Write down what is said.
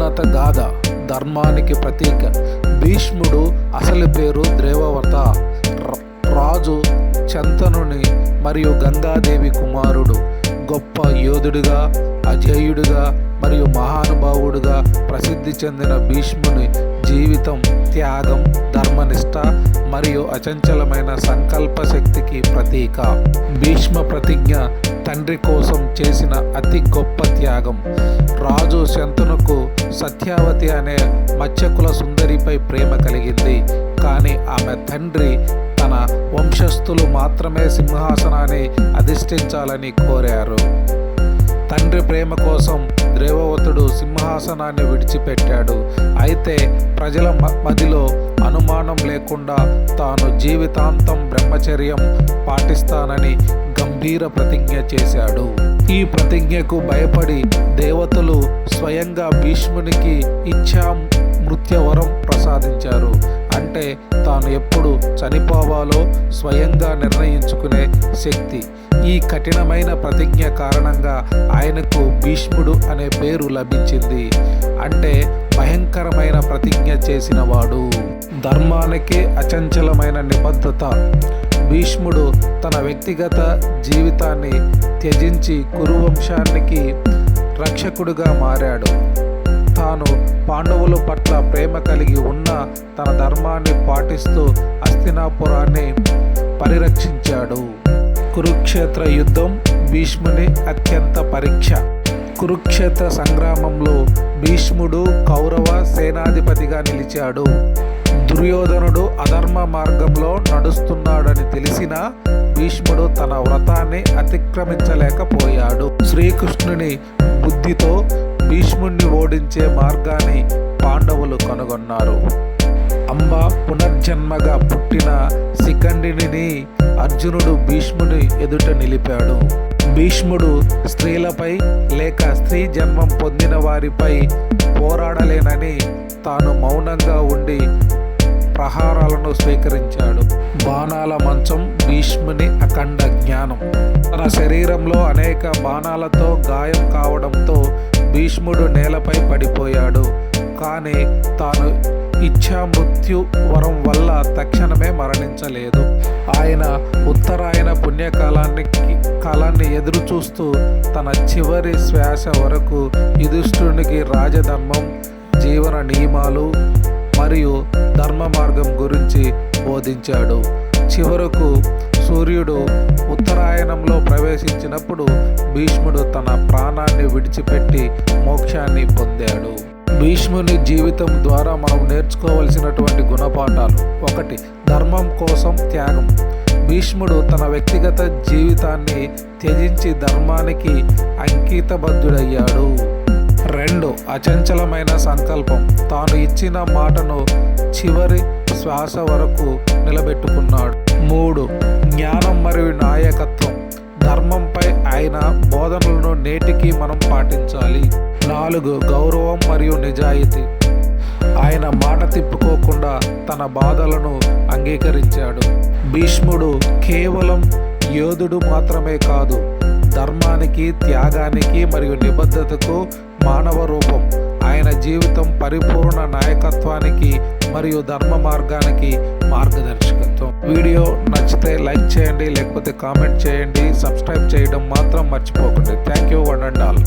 ఉన్నత గాథ, ధర్మానికి ప్రతీక. భీష్ముడు అసలు పేరు ద్రేవవ్రత. రాజు శంతనుని మరియు గంగాదేవి కుమారుడు. గొప్ప యోధుడిగా, అజేయుడిగా మరియు మహానుభావుడిగా ప్రసిద్ధి చెందిన భీష్ముని జీవితం త్యాగం, ధర్మనిష్ట మరియు అచంచలమైన సంకల్ప శక్తికి ప్రతీక. భీష్మ ప్రతిజ్ఞ తండ్రి కోసం చేసిన అతి గొప్ప త్యాగం. రాజు శంతనుకు సత్యవతి అనే మత్స్యకుల సుందరిపై ప్రేమ కలిగింది. కానీ ఆమె తండ్రి తన వంశస్థులు మాత్రమే సింహాసనాన్ని అధిష్ఠించాలని కోరారు. తండ్రి ప్రేమ కోసం ద్రేవవ్రతుడు సింహాసనాన్ని విడిచిపెట్టాడు. అయితే ప్రజల మదిలో అనుమానం లేకుండా తాను జీవితాంతం బ్రహ్మచర్యం పాటిస్తానని గంభీర ప్రతిజ్ఞ చేశాడు. ఈ ప్రతిజ్ఞకు భయపడి దేవతలు స్వయంగా భీష్మునికి ఇచ్ఛా మృత్యువరం ప్రసాదించారు. అంటే తాను ఎప్పుడు చనిపోవాలో స్వయంగా నిర్ణయించుకునే శక్తి. ఈ కఠినమైన ప్రతిజ్ఞ కారణంగా ఆయనకు భీష్ముడు అనే పేరు లభించింది. అంటే భయంకరమైన ప్రతిజ్ఞ చేసినవాడు. ధర్మానికి అచంచలమైన నిబద్ధత. భీష్ముడు తన వ్యక్తిగత జీవితాన్ని త్యజించి కురువంశానికి రక్షకుడిగా మారాడు. తాను పాండవుల పట్ల ప్రేమ కలిగి ఉన్న తన ధర్మాన్ని పాటిస్తూ హస్తినాపురాన్ని పరిరక్షించాడు. కురుక్షేత్ర యుద్ధం భీష్ముని అత్యంత పరీక్ష. కురుక్షేత్ర సంగ్రామంలో భీష్ముడు కౌరవ సేనాధిపతిగా నిలిచాడు. దుర్యోధనుడు అధర్మ మార్గంలో నడుస్తున్నాడని తెలిసినా భీష్ముడు తన వ్రతాన్ని అతిక్రమించలేకపోయాడు. శ్రీకృష్ణుని బుద్ధితో భీష్ముడిని ఓడించే మార్గాన్ని పాండవులు కనుగొన్నారు. అంబ పునర్జన్మగా పుట్టిన శిఖండిని అర్జునుడు భీష్ముని ఎదుట నిలిపాడు. భీష్ముడు స్త్రీలపై లేక స్త్రీ జన్మం పొందిన వారిపై పోరాడలేనని తాను మౌనంగా ఉండి ప్రహారాలను స్వీకరించాడు. బాణాల మంచం భీష్ముని అఖండ జ్ఞానం. తన శరీరంలో అనేక బాణాలతో గాయం కావడంతో భీష్ముడు నేలపై పడిపోయాడు. కానీ తాను ఇచ్ఛా మృత్యు వరం వల్ల తక్షణమే మరణించలేదు. ఆయన ఉత్తరాయణ పుణ్యకాలాన్ని ఎదురు చూస్తూ తన చివరి శ్వాస వరకు యుధిష్ఠిరునికి రాజధర్మం, జీవన నియమాలు మరియు ధర్మ మార్గం గురించి బోధించాడు. చివరకు సూర్యుడు ఉత్తరాయణంలో ప్రవేశించినప్పుడు భీష్ముడు తన ప్రాణాన్ని విడిచిపెట్టి మోక్షాన్ని పొందాడు. భీష్ముని జీవితం ద్వారా మనం నేర్చుకోవలసినటువంటి గుణపాఠాలు. 1. ధర్మం కోసం త్యాగం. భీష్ముడు తన వ్యక్తిగత జీవితాన్ని త్యజించి ధర్మానికి అంకితబద్ధుడయ్యాడు. 2. అచంచలమైన సంకల్పం. తాను ఇచ్చిన మాటను చివరి శ్వాస వరకు నిలబెట్టుకున్నాడు. 3. జ్ఞానం మరియు నాయకత్వం. ధర్మంపై ఆయన బోధనలను నేటికి మనం పాటించాలి. 4. గౌరవం మరియు నిజాయితీ. ఆయన మాట తిప్పుకోకుండా తన బాధలను అంగీకరించాడు. భీష్ముడు కేవలం యోధుడు మాత్రమే కాదు, ధర్మానికి, త్యాగానికి మరియు నిబద్ధతకు మానవ రూపం. ఆయన జీవితం పరిపూర్ణ నాయకత్వానికి మరియు ధర్మ మార్గానికి మార్గదర్శకత్వం. వీడియో నచ్చితే లైక్ చేయండి, లేకపోతే కామెంట్ చేయండి. సబ్స్క్రైబ్ చేయడం మాత్రం మర్చిపోకండి. Thank you one and all.